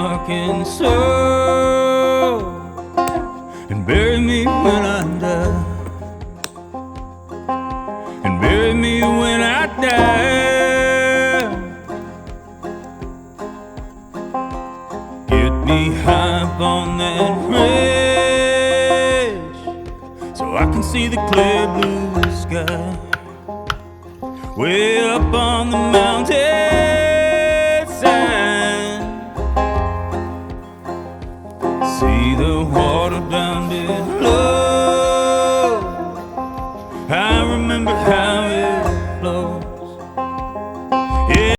darkened soul, and bury me when I die, and bury me when I die. Get me high up on that ridge, so I can see the clear blue sky. Way up on the mountain,